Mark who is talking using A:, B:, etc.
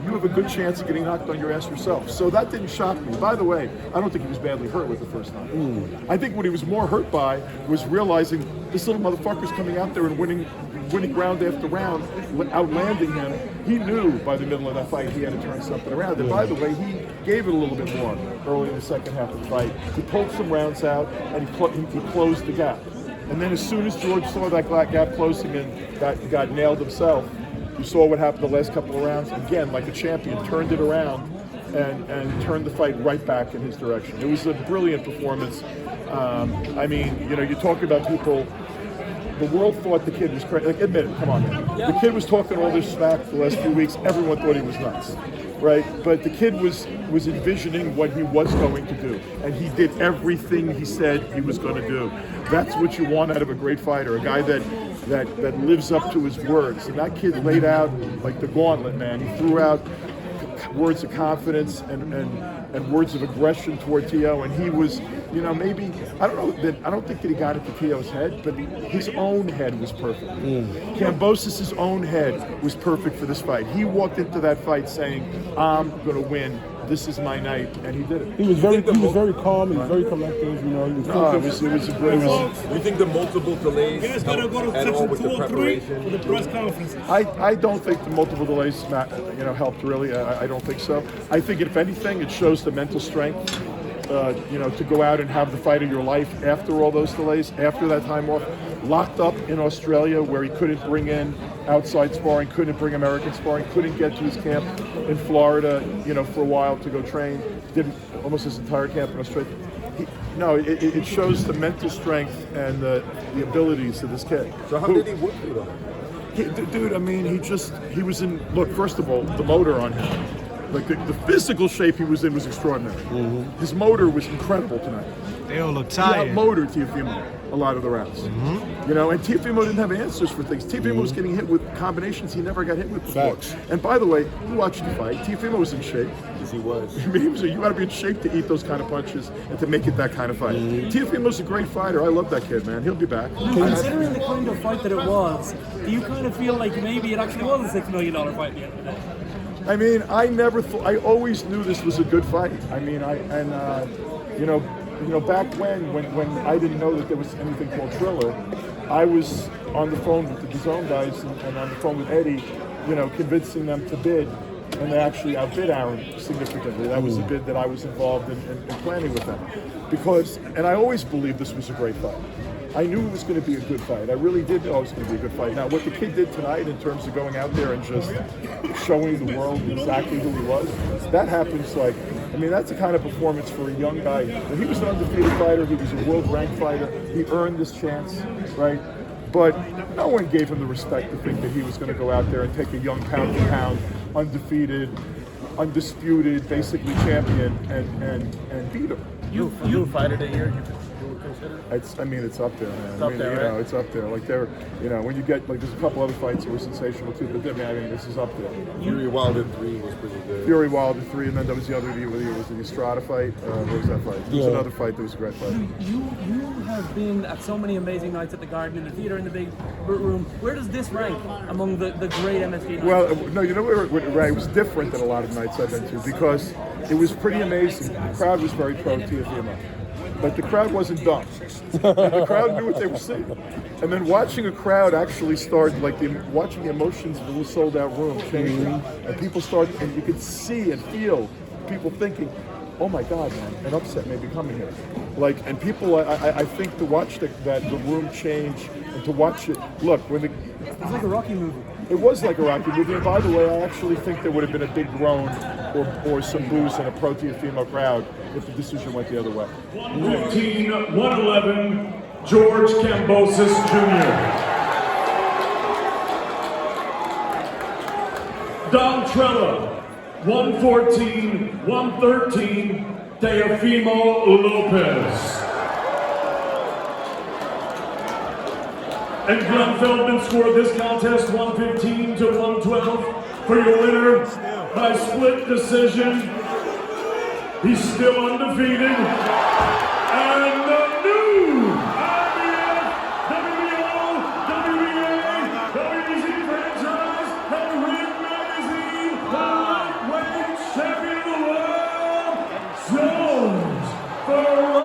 A: you have a good chance of getting knocked on your ass yourself. So that didn't shock me. By the way, I don't think he was badly hurt with the first time. I think what he was more hurt by was realizing this little motherfucker's coming out there and winning round after round, outlanding him. He knew by the middle of that fight he had to turn something around. And by the way, he gave it a little bit more early in the second half of the fight. He pulled some rounds out and he closed the gap. And then as soon as George saw that gap closing and got nailed himself, you saw what happened the last couple of rounds. Again, like a champion, turned it around and turned the fight right back in his direction. It was a brilliant performance. I mean, you know, you're talking about people. The world thought the kid was crazy. Like, admit it, come on, man. The kid was talking all this smack the last few weeks. Everyone thought he was nuts, right? But the kid was envisioning what he was going to do, and he did everything he said he was going to do. That's what you want out of a great fighter, a guy that lives up to his words. And that kid laid out like the gauntlet, man. He threw out words of confidence and words of aggression toward Teo, and he was, you know, maybe I don't think that he got into Teo's head, but his own head was perfect. Kambosos' own head was perfect for this fight. He walked into that fight saying, "I'm going to win. This is my night," and he did it.
B: He was very calm and very collective. You know, he was
A: it was a great.
C: Do you think the multiple delays
D: You guys gotta go to section 203 for the press conference.
A: I don't think the multiple delays, helped really. I don't think so. I think if anything, it shows the mental strength, to go out and have the fight of your life after all those delays, after that time off, locked up in Australia where he couldn't bring in outside sparring, couldn't bring American sparring, couldn't get to his camp in Florida, for a while to go train. Did almost his entire camp in Australia. It shows the mental strength and the abilities of this kid.
C: So how did he work through that?
A: Dude, I mean, he was in, look, first of all, the motor on him. Like the physical shape he was in was extraordinary. Mm-hmm. His motor was incredible tonight.
E: They all look tired.
A: He outmotored Teofimo a lot of the rounds. Mm-hmm. And Teofimo didn't have answers for things. Teofimo was getting hit with combinations he never got hit with before. Facts. And by the way, you watched the fight. Teofimo was in shape.
C: Yes, he was.
A: You got to be in shape to eat those kind of punches and to make it that kind of fight. Mm-hmm. Teofimo's a great fighter. I love that kid, man. He'll be back.
D: Considering the kind of fight that it was, do you kind of feel like maybe it actually was a $6 million fight at the end of the day?
A: I mean, I always knew this was a good fight. I mean, back when I didn't know that there was anything called Triller, I was on the phone with the DAZN guys and on the phone with Eddie, convincing them to bid, and they actually outbid Aaron significantly. That was a bid that I was involved in planning with them, and I always believed this was a great fight. I knew it was going to be a good fight. I really did know it was going to be a good fight. Now, what the kid did tonight in terms of going out there and just showing the world exactly who he was, that happens that's the kind of performance for a young guy. When he was an undefeated fighter, he was a world-ranked fighter. He earned this chance, right? But no one gave him the respect to think that he was going to go out there and take a young pound-for-pound, undefeated, undisputed, basically champion and beat him.
C: You fighter the year.
A: It's up there, man.
C: It's up there, right?
A: It's up there. Like when you get there's a couple other fights that were sensational too, but this is up there.
C: Fury Wilder 3 was pretty good.
A: Fury Wilder 3, and then there was the other deal with it was the Estrada fight. What was that fight? There was another fight that was a great fight.
D: You have been at so many amazing nights at the Garden, in the theater, in the big room. Where does this rank among the great MSG nights?
A: Well, no, it was different than a lot of nights I've been to because it was pretty amazing. The crowd was very pro Teofimo. But the crowd wasn't dumb. The crowd knew what they were seeing. And then watching a crowd actually start, watching the emotions of the sold-out room changing, and people started, and you could see and feel people thinking, oh my God, man, an upset may be coming here. And people, I think to watch the room change and to watch it, look,
D: it's like a Rocky movie.
A: It was like a Rocky movie, and by the way, I actually think there would have been a big groan or some boos in a pro Teofimo crowd if the decision went the other way.
F: 115, 111, George Kambosos Jr. Don Trella, 114, 113, Teofimo Lopez. And Glenn Feldman scored this contest 115 to 112 for your winner by split decision. He's still undefeated and